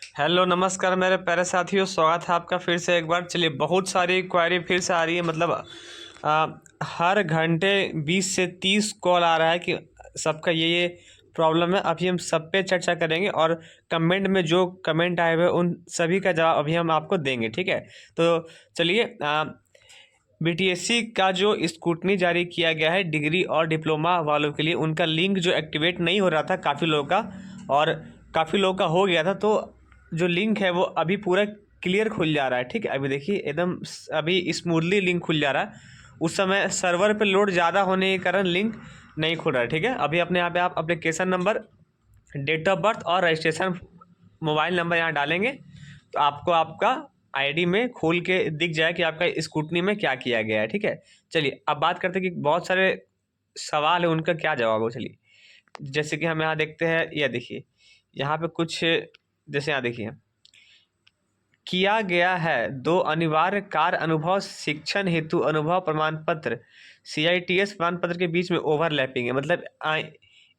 Hello नमस्कार मेरे प्यारे साथियों, स्वागत है आपका फिर से एक बार। चलिए, बहुत सारी क्वेरी फिर से आ रही है। मतलब आ, हर घंटे 20 से 30 कॉल आ रहा है कि सबका ये प्रॉब्लम है। अभी हम सब पे चर्चा करेंगे और कमेंट में जो कमेंट आए हुए उन सभी का जवाब अभी हम आपको देंगे, ठीक है। तो चलिए, बीटीएससी का जो स्कूटनी जारी किया गया है डिग्री और डिप्लोमा वालों के लिए, उनका लिंक जो एक्टिवेट नहीं हो रहा था काफ़ी लोगों का, और काफ़ी लोगों का हो गया था। तो जो लिंक है वो अभी पूरा क्लियर खुल जा रहा है, ठीक है। अभी देखिए एकदम अभी स्मूथली लिंक खुल जा रहा है। उस समय सर्वर पे लोड ज़्यादा होने के कारण लिंक नहीं खुल रहा है, ठीक है। अभी अपने यहाँ पे आप application number, date of birth और रजिस्ट्रेशन मोबाइल नंबर यहाँ डालेंगे तो आपको आपका आईडी में खोल के दिख जाए कि आपका स्कूटनी में क्या किया गया है, ठीक है। चलिए, अब बात करते हैं कि बहुत सारे सवाल है, उनका क्या जवाब हो। चलिए, जैसे कि हम यहाँ देखते हैं, यह देखिए यहाँ पे कुछ, जैसे यहाँ देखिए किया गया है 2 अनिवार्य कार्य अनुभव शिक्षण हेतु अनुभव प्रमाण पत्र CITS प्रमाण पत्र के बीच में ओवरलैपिंग है। मतलब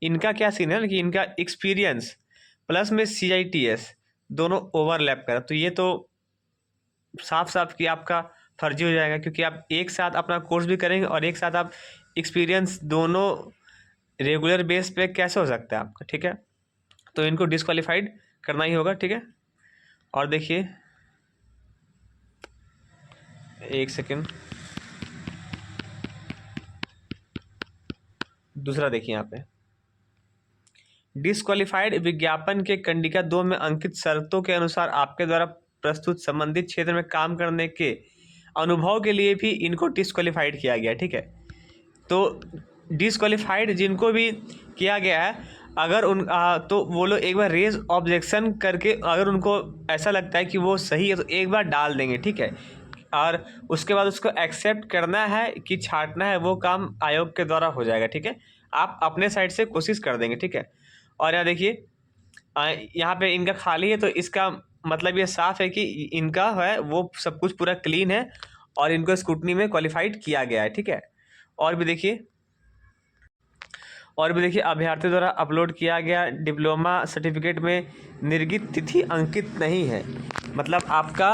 इनका क्या सीन है ना कि इनका एक्सपीरियंस प्लस में CITS दोनों ओवरलैप कर, तो ये तो साफ साफ कि आपका फर्जी हो जाएगा, क्योंकि आप एक साथ अपना कोर्स भी करेंगे और एक साथ आप एक्सपीरियंस दोनों रेगुलर बेस पे कैसे हो सकता है आपका, ठीक है। तो इनको डिस्क्वालीफाइड करना ही होगा, ठीक है। और देखिए, एक सेकेंड, दूसरा देखिए यहाँ पे डिस्क्वालीफाइड विज्ञापन के कंडिका 2 में अंकित शर्तों के अनुसार आपके द्वारा प्रस्तुत संबंधित क्षेत्र में काम करने के अनुभव के लिए भी इनको डिस्क्वालीफाइड किया गया, ठीक है। तो डिस्क्वालीफाइड जिनको भी किया गया है, अगर तो वो लोग एक बार रेज ऑब्जेक्शन करके, अगर उनको ऐसा लगता है कि वो सही है तो एक बार डाल देंगे, ठीक है। और उसके बाद उसको एक्सेप्ट करना है कि छांटना है, वो काम आयोग के द्वारा हो जाएगा, ठीक है। आप अपने साइड से कोशिश कर देंगे, ठीक है। और यहाँ देखिए, यहाँ पे इनका खाली है, तो इसका मतलब ये साफ है कि इनका है वो सब कुछ पूरा क्लीन है और इनको स्कूटनी में क्वालिफाइड किया गया है, ठीक है। और भी देखिए, अभ्यर्थी द्वारा अपलोड किया गया डिप्लोमा सर्टिफिकेट में निर्गत तिथि अंकित नहीं है। मतलब आपका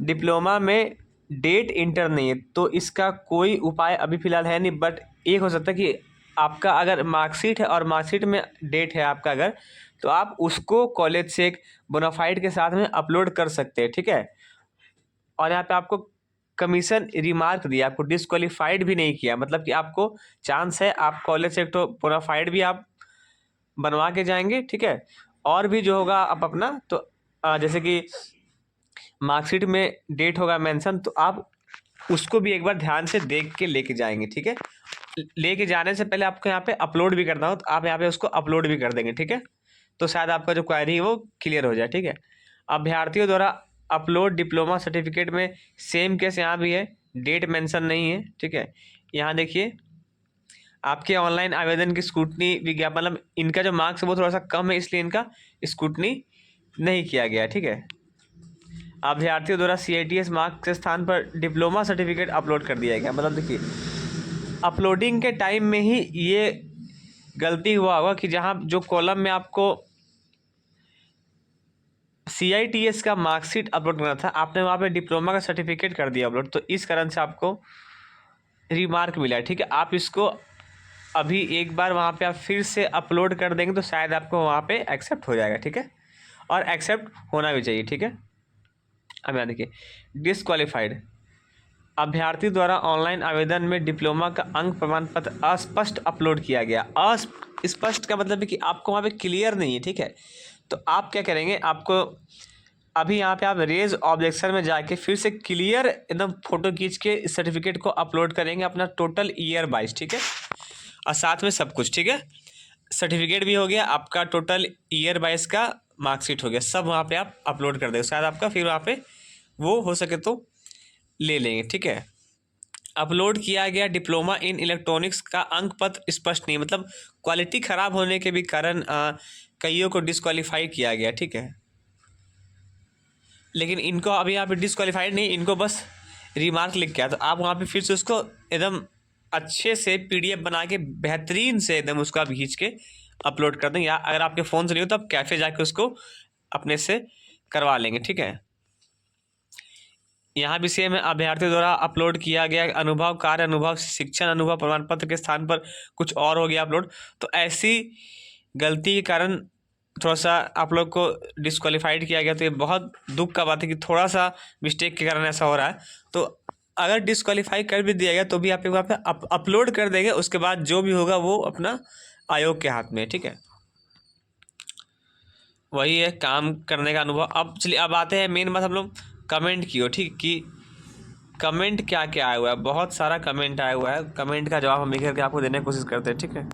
डिप्लोमा में डेट इंटर नहीं है, तो इसका कोई उपाय अभी फ़िलहाल है नहीं। बट एक हो सकता है कि आपका अगर मार्कशीट है और मार्कशीट में डेट है आपका, अगर तो आप उसको कॉलेज से एक बोनाफाइड के साथ में अपलोड कर सकते हैं, ठीक है। और यहाँ पे आपको कमीशन रिमार्क दिया, आपको डिस्क्वालीफाइड भी नहीं किया। मतलब कि आपको चांस है, आप कॉलेज से एक तो बोनाफाइड भी आप बनवा के जाएंगे, ठीक है। और भी जो होगा आप अपना, तो जैसे कि मार्कशीट में डेट होगा मेंशन, तो आप उसको भी एक बार ध्यान से देख के लेके जाएंगे, ठीक है। लेके जाने से पहले आपको यहाँ पे अपलोड भी करना हो तो आप यहाँ पे उसको अपलोड भी कर देंगे, ठीक है। तो शायद आपका जो क्वेरी है वो क्लियर हो जाए, ठीक है। अभ्यर्थियों द्वारा अपलोड डिप्लोमा सर्टिफिकेट में सेम केस यहाँ भी है, डेट मेंशन नहीं है, ठीक है। यहाँ देखिए, आपके ऑनलाइन आवेदन की स्कूटनी विज्ञापन, मतलब इनका जो मार्क्स है वो थोड़ा सा कम है, इसलिए इनका स्कूटनी नहीं किया गया, ठीक है। अभ्यर्थियों द्वारा CITS मार्क्स के स्थान पर डिप्लोमा सर्टिफिकेट अपलोड कर दिया गया। मतलब देखिए, अपलोडिंग के टाइम में ही ये गलती हुआ होगा कि जहाँ जो कॉलम में आपको CITS का मार्कशीट अपलोड करना था, आपने वहाँ पे डिप्लोमा का सर्टिफिकेट कर दिया अपलोड, तो इस कारण से आपको रिमार्क मिला है, ठीक है। आप इसको अभी एक बार वहाँ पे आप फिर से अपलोड कर देंगे तो शायद आपको वहाँ पे एक्सेप्ट हो जाएगा, ठीक है। और एक्सेप्ट होना भी चाहिए, ठीक है। अब यहाँ देखिए, डिस्क्वालीफाइड अभ्यर्थी द्वारा ऑनलाइन आवेदन में डिप्लोमा का अंक प्रमाण पत्र अस्पष्ट अपलोड किया गया। अस्पष्ट का मतलब है कि आपको वहाँ पे क्लियर नहीं है, ठीक है। तो आप क्या करेंगे, आपको अभी यहाँ पे आप रेज ऑब्जेक्शन में जाके फिर से क्लियर एकदम फोटो खींच के सर्टिफिकेट को अपलोड करेंगे, अपना टोटल ईयर वाइज, ठीक है। और साथ में सब कुछ, ठीक है। सर्टिफिकेट भी हो गया आपका, टोटल ईयर वाइज का मार्कशीट हो गया, सब वहाँ पे आप अपलोड कर देंगे, शायद आपका फिर वहाँ पे वो हो सके तो ले लेंगे, ठीक है। अपलोड किया गया डिप्लोमा इन इलेक्ट्रॉनिक्स का अंक पत्र स्पष्ट नहीं, मतलब क्वालिटी ख़राब होने के भी कारण कईयों को डिस्क्वालीफाई किया गया, ठीक है। लेकिन इनको अभी यहाँ पे डिस्क्वालीफाइड नहीं, इनको बस रिमार्क लिख के आया, तो आप वहाँ पे फिर से उसको एकदम अच्छे से PDF बना के बेहतरीन से एकदम उसको आप खींच के अपलोड कर दें, या अगर आपके फ़ोन से नहीं हो तो आप कैफ़े जाके उसको अपने से करवा लेंगे, ठीक है। यहाँ भी सेम है, अभ्यर्थी द्वारा अपलोड किया गया अनुभव, कार्य अनुभव, शिक्षण अनुभव प्रमाण पत्र के स्थान पर कुछ और हो गया अपलोड। तो ऐसी गलती के कारण थोड़ा सा आप लोग को डिस्क्वालीफाइड किया गया। तो ये बहुत दुख का बात है कि थोड़ा सा मिस्टेक के कारण ऐसा हो रहा है। तो अगर डिस्क्वालीफाई कर भी दिया गया तो भी आप एक बार पे अपलोड कर देंगे, उसके बाद जो भी होगा वो अपना आयोग के हाथ में है, ठीक है। वही है काम करने का अनुभव। अब चलिए अब आते हैं मेन बात, हम लोग कमेंट की हो, ठीक कि कमेंट क्या क्या आया हुआ है। बहुत सारा कमेंट आया हुआ है, कमेंट का जवाब हम लिख करके आपको देने की कोशिश करते हैं, ठीक है।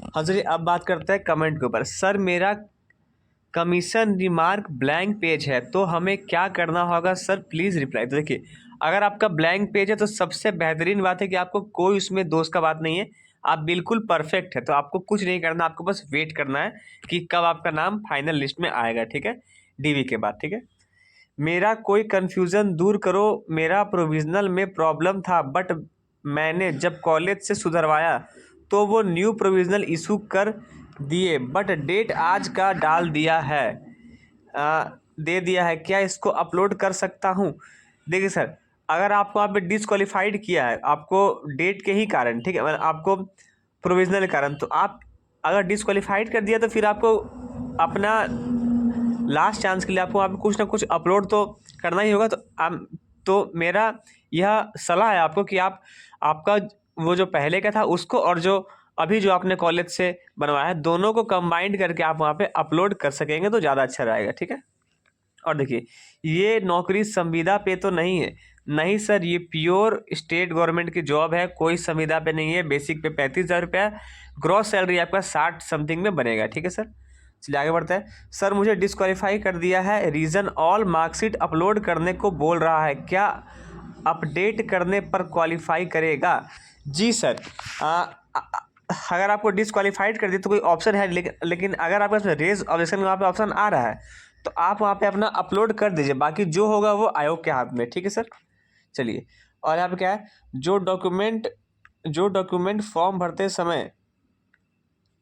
हाँ चलिए अब बात करते हैं कमेंट के ऊपर। सर मेरा कमीशन रिमार्क ब्लैंक पेज है तो हमें क्या करना होगा सर, प्लीज़ रिप्लाई। तो देखिए अगर आपका ब्लैंक पेज है तो सबसे बेहतरीन बात है कि आपको कोई उसमें दोष का बात नहीं है, आप बिल्कुल परफेक्ट है। तो आपको कुछ नहीं करना, आपको बस वेट करना है कि कब आपका नाम फाइनल लिस्ट में आएगा, ठीक है, डीवी के बाद, ठीक है। मेरा कोई कन्फ्यूज़न दूर करो, मेरा प्रोविज़नल में प्रॉब्लम था बट मैंने जब कॉलेज से सुधरवाया तो वो न्यू प्रोविज़नल इशू कर दिए बट डेट आज का डाल दिया है, दे दिया है, क्या इसको अपलोड कर सकता हूँ? देखिए सर, अगर आपको वहाँ पे डिसक्वालीफाइड किया है आपको डेट के ही कारण, ठीक है, मतलब आपको प्रोविज़नल के कारण, तो आप अगर डिसक्वालीफाइड कर दिया तो फिर आपको अपना लास्ट चांस के लिए आपको वहाँ पे कुछ ना कुछ अपलोड तो करना ही होगा। तो मेरा यह सलाह है आपको कि आप आपका वो जो पहले का था उसको और जो अभी जो आपने कॉलेज से बनवाया है दोनों को कंबाइंड करके आप वहाँ पे अपलोड कर सकेंगे तो ज़्यादा अच्छा रहेगा, ठीक है। और देखिए ये नौकरी संविदा पे तो नहीं है, नहीं सर, ये प्योर स्टेट गवर्नमेंट की जॉब है, कोई संविदा पे नहीं है। बेसिक पे 35,000 रुपया, ग्रॉस सैलरी आपका 60 समथिंग में बनेगा, ठीक है सर। चलिए आगे बढ़ते हैं। सर मुझे डिस्क्वालीफाई कर दिया है, रीज़न ऑल मार्कशीट अपलोड करने को बोल रहा है, क्या अपडेट करने पर क्वालिफाई करेगा? जी सर, अगर आपको डिस्क्वालीफाइड कर दिया तो कोई ऑप्शन है, लेकिन अगर आपके पास रेज ऑब्जेक्शन वहाँ पे ऑप्शन आ रहा है तो आप वहाँ पे अपना अपलोड कर दीजिए, बाकी जो होगा वो आयोग के हाथ में, ठीक है सर। चलिए और यहाँ पे क्या है, जो डॉक्यूमेंट फॉर्म भरते समय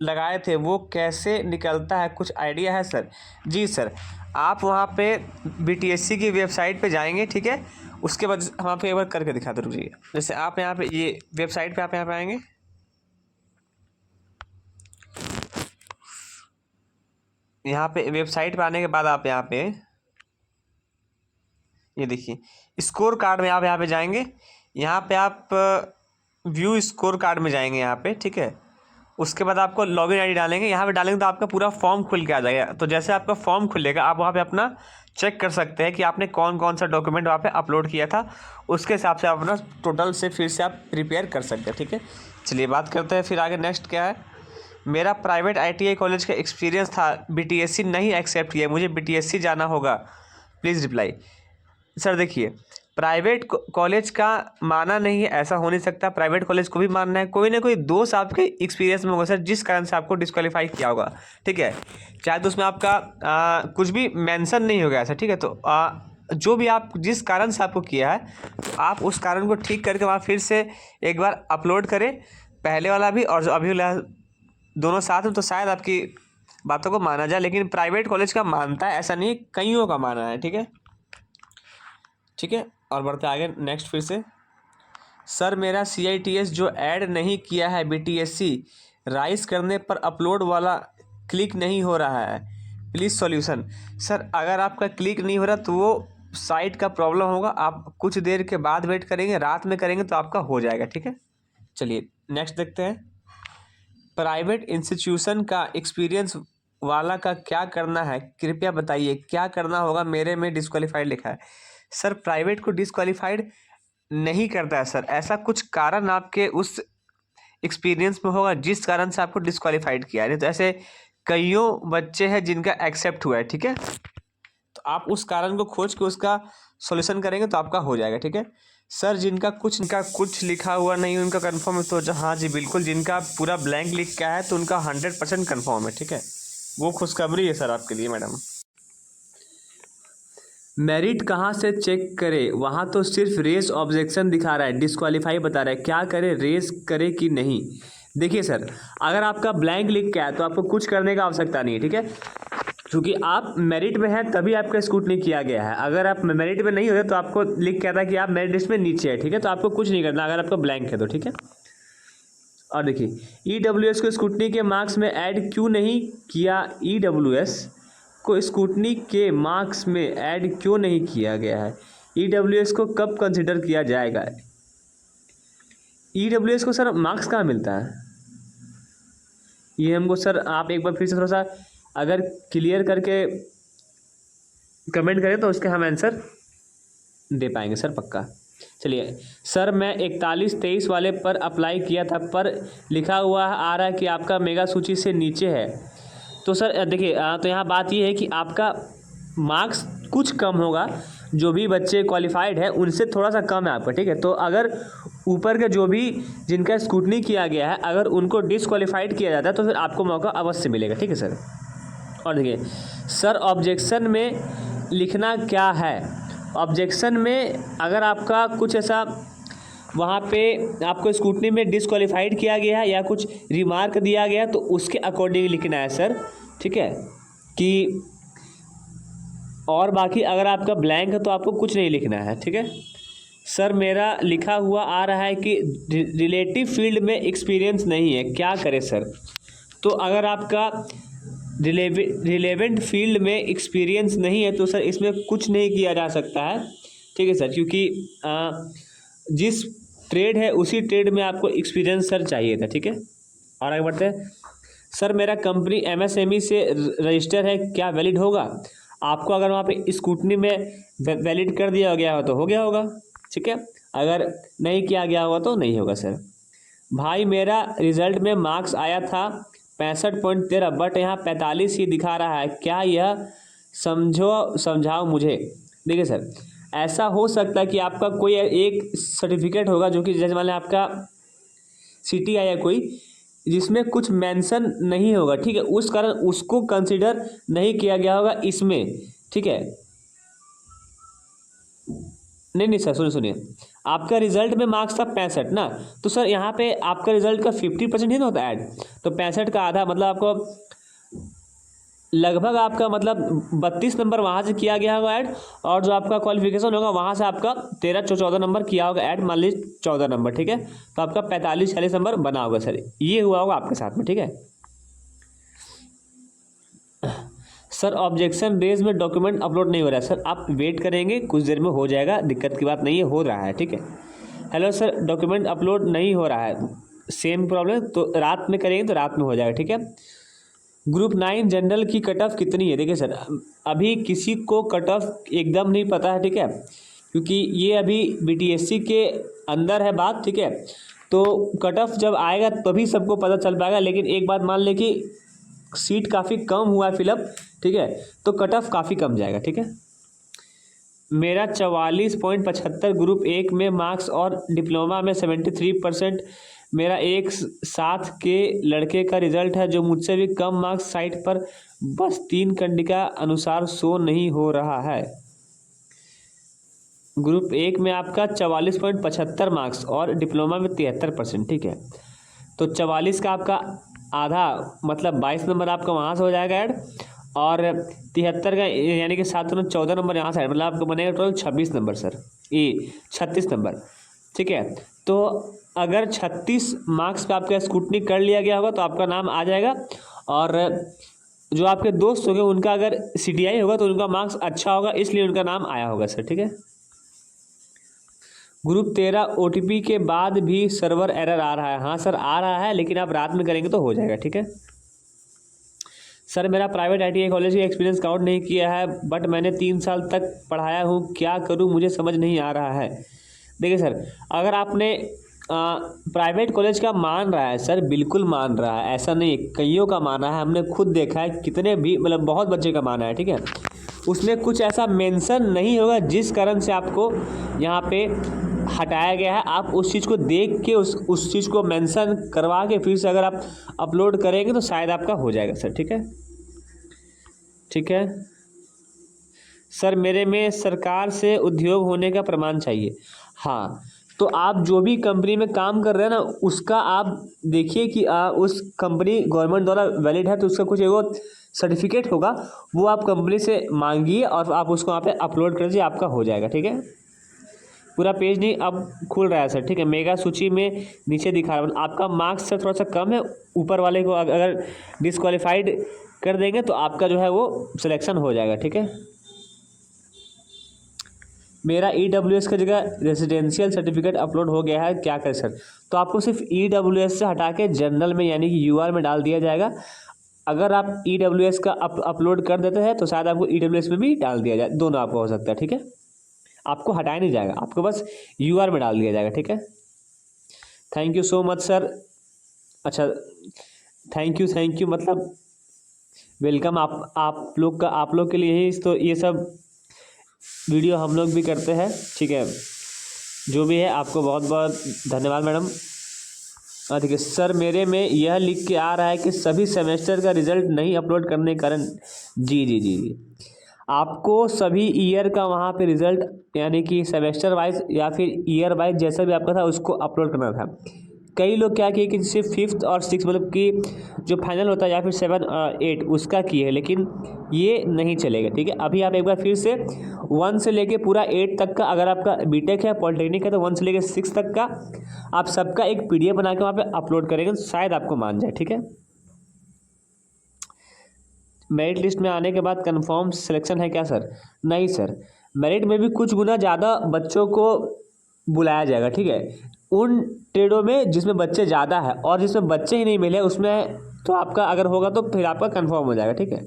लगाए थे वो कैसे निकलता है, कुछ आइडिया है सर? जी सर, आप वहाँ पे बीटीएससी की वेबसाइट पे जाएंगे, ठीक है, उसके बाद हम आप एक बार करके दिखाते रुकिए। जैसे आप यहाँ पे ये वेबसाइट पे आप यहाँ पे आएंगे, यहाँ पे वेबसाइट पे आने के बाद आप यहाँ पे ये देखिए स्कोर कार्ड में आप यहाँ पे जाएंगे, यहाँ पे आप व्यू स्कोर कार्ड में जाएंगे यहाँ पे, ठीक है। उसके बाद आपको लॉगिन आईडी डालेंगे, यहाँ पे डालेंगे तो आपका पूरा फॉर्म खुल के आ जाएगा। तो जैसे आपका फॉर्म खुलेगा आप वहाँ पे अपना चेक कर सकते हैं कि आपने कौन कौन सा डॉक्यूमेंट वहाँ पे अपलोड किया था, उसके हिसाब से आप अपना टोटल से फिर से आप प्रिपेयर कर सकते हैं, ठीक है। चलिए बात करते हैं फिर आगे नेक्स्ट क्या है। मेरा प्राइवेट ITI कॉलेज का एक्सपीरियंस था, BTSC नहीं एक्सेप्ट किया, मुझे BTSC जाना होगा, प्लीज़ रिप्लाई। सर देखिए प्राइवेट कॉलेज का माना नहीं है, ऐसा हो नहीं सकता, प्राइवेट कॉलेज को भी मानना है, कोई ना कोई दोष आपके एक्सपीरियंस में होगा सर जिस कारण से आपको डिस्क्वालीफाई किया होगा, ठीक है। चाहे तो उसमें आपका कुछ भी मेंशन नहीं होगा ऐसा, ठीक है। तो जो भी आप जिस कारण से आपको किया है तो आप उस कारण को ठीक करके वहाँ फिर से एक बार अपलोड करें, पहले वाला भी और जो अभी वाला दोनों साथ में, तो शायद आपकी बातों को माना जाए। लेकिन प्राइवेट कॉलेज का मानता है ऐसा नहीं, कईयों का माना है, ठीक है, ठीक है। और बढ़ते आगे नेक्स्ट फिर से। सर मेरा CITS जो ऐड नहीं किया है BTSC राइज करने पर अपलोड वाला क्लिक नहीं हो रहा है, प्लीज़ सॉल्यूशन। सर अगर आपका क्लिक नहीं हो रहा तो वो साइट का प्रॉब्लम होगा, आप कुछ देर के बाद वेट करेंगे, रात में करेंगे तो आपका हो जाएगा, ठीक है। चलिए नेक्स्ट देखते हैं। प्राइवेट इंस्टीट्यूशन का एक्सपीरियंस वाला का क्या करना है, कृपया बताइए, क्या करना होगा, मेरे में डिस्क्वालीफाइड लिखा है। सर प्राइवेट को डिस्क्वालीफाइड नहीं करता है सर, ऐसा कुछ कारण आपके उस एक्सपीरियंस में होगा जिस कारण से आपको डिस्क्वालीफाइड किया है, नहीं तो ऐसे कईयों बच्चे हैं जिनका एक्सेप्ट हुआ है, ठीक है। तो आप उस कारण को खोज के उसका सॉल्यूशन करेंगे तो आपका हो जाएगा, ठीक है। सर जिनका कुछ लिखा हुआ नहीं उनका कंफर्म है, तो हाँ जी बिल्कुल, जिनका पूरा ब्लैंक लिख के है तो उनका 100% कंफर्म है, ठीक है। वो खुशखबरी है सर आपके लिए मैडम। मेरिट कहाँ से चेक करें, वहाँ तो सिर्फ रेस ऑब्जेक्शन दिखा रहा है, डिस्क्वालीफाई बता रहा है, क्या करें, रेस करे कि नहीं? देखिए सर, अगर आपका ब्लैंक लिख के आया तो आपको कुछ करने का आवश्यकता नहीं है, ठीक है, क्योंकि आप मेरिट में हैं तभी आपका स्क्रूटनी किया गया है। अगर आप मेरिट में नहीं होते तो आपको लिख के आता कि आप मेरिट लिस्ट में नीचे है, ठीक है, तो आपको कुछ नहीं करना अगर आपका ब्लैंक है तो, ठीक है। और देखिए EWS को स्क्रूटनी के मार्क्स में ऐड क्यों नहीं किया, EWS को स्क्रूटनी के मार्क्स में ऐड क्यों नहीं किया गया है, EWS को कब कंसिडर किया जाएगा। EWS को सर मार्क्स कहाँ मिलता है, ये हमको सर आप एक बार फिर से थोड़ा सा अगर क्लियर करके कमेंट करें तो उसके हम आंसर दे पाएंगे सर पक्का। चलिए सर, मैं 41-23 वाले पर अप्लाई किया था पर लिखा हुआ आ रहा है कि आपका मेगा सूची से नीचे है। तो सर देखिए तो यहाँ बात ये है कि आपका मार्क्स कुछ कम होगा, जो भी बच्चे क्वालिफाइड है उनसे थोड़ा सा कम है आपका, ठीक है। तो अगर ऊपर के जो भी जिनका स्क्रूटनी किया गया है अगर उनको डिसक्वालीफाइड किया जाता है तो फिर आपको मौका अवश्य मिलेगा, ठीक है सर। और देखिए सर, ऑब्जेक्शन में लिखना क्या है, ऑब्जेक्शन में अगर आपका कुछ ऐसा वहाँ पे आपको स्क्रूटनी में डिसक्वालीफाइड किया गया है या कुछ रिमार्क दिया गया तो उसके अकॉर्डिंग लिखना है सर, ठीक है। कि और बाकी अगर आपका ब्लैंक है तो आपको कुछ नहीं लिखना है, ठीक है। सर मेरा लिखा हुआ आ रहा है कि रिलेटिव फील्ड में एक्सपीरियंस नहीं है, क्या करें सर। तो अगर आपका रिलेवेंट फील्ड में एक्सपीरियंस नहीं है तो सर इसमें कुछ नहीं किया जा सकता है, ठीक है सर, क्योंकि जिस ट्रेड है उसी ट्रेड में आपको एक्सपीरियंस सर चाहिए था, ठीक है। और आगे बढ़ते हैं। सर मेरा कंपनी MSME से रजिस्टर है, क्या वैलिड होगा। आपको अगर वहाँ पे स्कूटनी में वैलिड कर दिया गया हो तो हो गया होगा, ठीक है, अगर नहीं किया गया होगा तो नहीं होगा सर। भाई मेरा रिजल्ट में मार्क्स आया था 65.13 बट यहाँ 45 ही दिखा रहा है, क्या यह समझाओ मुझे। देखिए सर, ऐसा हो सकता है कि आपका कोई एक सर्टिफिकेट होगा जो कि जैसे मान लें आपका CTI या कोई जिसमें कुछ मेंशन नहीं होगा, ठीक है, उस कारण उसको कंसिडर नहीं किया गया होगा इसमें, ठीक है। नहीं सर, सुनिए आपका रिजल्ट में मार्क्स था 65 ना, तो सर यहाँ पे आपका रिजल्ट का 50% ही ना होता ऐड, तो 65 का आधा मतलब आपको लगभग आपका मतलब 32 नंबर वहाँ से किया गया होगा ऐड, और जो आपका क्वालिफिकेशन होगा वहाँ से आपका 13-14 नंबर किया होगा ऐड, मान लीजिए 14 नंबर, ठीक है, तो आपका 45-46 नंबर बना होगा सर, ये हुआ होगा आपके साथ में, ठीक है। सर ऑब्जेक्शन रेज में डॉक्यूमेंट अपलोड नहीं हो रहा है, सर आप वेट करेंगे कुछ देर में हो जाएगा, दिक्कत की बात नहीं है, हो रहा है, ठीक है। हेलो सर, डॉक्यूमेंट अपलोड नहीं हो रहा है, सेम प्रॉब्लम, तो रात में करेंगे तो रात में हो जाएगा, ठीक है। ग्रुप 9 जनरल की कट ऑफ कितनी है। देखिए सर, अभी किसी को कट ऑफ एकदम नहीं पता है, ठीक है, क्योंकि ये अभी BTSC के अंदर है बात, ठीक है, तो कट ऑफ जब आएगा तभी सबको पता चल पाएगा। लेकिन एक बात मान ले कि सीट काफ़ी कम हुआ है फिलअप, ठीक है, तो कट ऑफ काफ़ी कम जाएगा, ठीक है। मेरा 44.75 ग्रुप 1 में मार्क्स और डिप्लोमा में 73% मेरा एक साथ के लड़के का रिजल्ट है जो मुझसे भी कम मार्क्स, साइट पर बस 3 कंडिका अनुसार शो नहीं हो रहा है। ग्रुप 1 में आपका 44.75 मार्क्स और डिप्लोमा में 73%, ठीक है, तो 44 का आपका आधा मतलब 22 नंबर आपका वहाँ से हो जाएगा ऐड, और 73 का यानी कि 7-14 नंबर यहाँ से, मतलब आपको बनेगा टोटल 26 नंबर सर, ये 36 नंबर, ठीक है। तो अगर 36 मार्क्स पे आपका स्क्रूटनी कर लिया गया होगा तो आपका नाम आ जाएगा, और जो आपके दोस्त होंगे उनका अगर CTI होगा तो उनका मार्क्स अच्छा होगा, इसलिए उनका नाम आया होगा सर, ठीक है। ग्रुप 13 OTP के बाद भी सर्वर एरर आ रहा है। हाँ सर आ रहा है, लेकिन आप रात में करेंगे तो हो जाएगा, ठीक है। सर मेरा प्राइवेट ITI कॉलेज का एक्सपीरियंस काउंट नहीं किया है बट मैंने 3 साल तक पढ़ाया हूँ, क्या करूँ मुझे समझ नहीं आ रहा है। देखिए सर, अगर आपने प्राइवेट कॉलेज का मान रहा है सर, बिल्कुल मान रहा है, ऐसा नहीं, कईयों का माना है, हमने खुद देखा है, कितने भी मतलब बहुत बच्चे का माना है, ठीक है, उसमें कुछ ऐसा मेंशन नहीं होगा जिस कारण से आपको यहाँ पे हटाया गया है। आप उस चीज़ को देख के उस चीज़ को मेंशन करवा के फिर से अगर आप अपलोड करेंगे तो शायद आपका हो जाएगा सर, ठीक है, ठीक है। सर मेरे में सरकार से उद्योग होने का प्रमाण चाहिए। हाँ, तो आप जो भी कंपनी में काम कर रहे हैं ना, उसका आप देखिए कि उस कंपनी गवर्नमेंट द्वारा वैलिड है, तो उसका कुछ एगो सर्टिफिकेट होगा, वो आप कंपनी से मांगिए और आप उसको वहाँ पे अपलोड कर दीजिए, आपका हो जाएगा। ठीक है, पूरा पेज नहीं अब खुल रहा है सर। ठीक है, मेगा सूची में नीचे दिखा रहा है, आपका मार्क्स सर थोड़ा सा कम है, ऊपर वाले को अगर डिसक्वालीफाइड कर देंगे तो आपका जो है वो सिलेक्शन हो जाएगा। ठीक है, मेरा EWS की जगह रेजिडेंशियल सर्टिफिकेट अपलोड हो गया है, क्या करें सर? तो आपको सिर्फ EWS से हटा के जनरल में यानी कि UR में डाल दिया जाएगा। अगर आप EWS का अपलोड कर देते हैं तो शायद आपको EWS में भी डाल दिया जाए, दोनों आपको हो सकता है। ठीक है, आपको हटाया नहीं जाएगा, आपको बस UR में डाल दिया जाएगा। ठीक है, thank you so much sir. अच्छा, थैंक यू मतलब वेलकम आप लोग के लिए ही तो ये सब वीडियो हम लोग भी करते हैं। ठीक है, जो भी है आपको बहुत बहुत धन्यवाद मैडम। ठीक है सर, मेरे में यह लिख के आ रहा है कि सभी सेमेस्टर का रिजल्ट नहीं अपलोड करने के कारण। जी, आपको सभी ईयर का वहाँ पे रिजल्ट यानी कि सेमेस्टर वाइज या फिर ईयर वाइज जैसा भी आपका था उसको अपलोड करना था। कई लोग क्या किए कि सिर्फ 5th और 6th मतलब कि जो फाइनल होता है या फिर 7, 8 उसका किए है, लेकिन ये नहीं चलेगा। ठीक है, अभी आप एक बार फिर से 1 से लेके पूरा 8 तक का, अगर आपका बीटेक है पॉलिटेक्निक है तो 1 से लेके 6 तक का आप सबका एक PDF बना के वहाँ पे अपलोड करेंगे, शायद आपको मान जाए। ठीक है, मेरिट लिस्ट में आने के बाद कंफर्म सिलेक्शन है क्या सर? नहीं सर, मेरिट में भी कुछ गुना ज़्यादा बच्चों को बुलाया जाएगा। ठीक है, उन ट्रेडों में जिसमें बच्चे ज़्यादा है और जिसमें बच्चे ही नहीं मिले उसमें तो आपका अगर होगा तो फिर आपका कंफर्म हो जाएगा। ठीक है,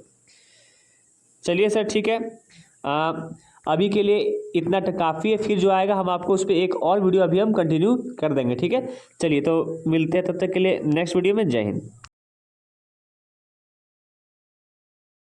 चलिए सर, ठीक है, अभी के लिए इतना काफ़ी है, फिर जो आएगा हम आपको उस पर एक और वीडियो अभी हम कंटिन्यू कर देंगे। ठीक है, चलिए तो मिलते हैं, तब तक के लिए नेक्स्ट वीडियो में। जय हिंद।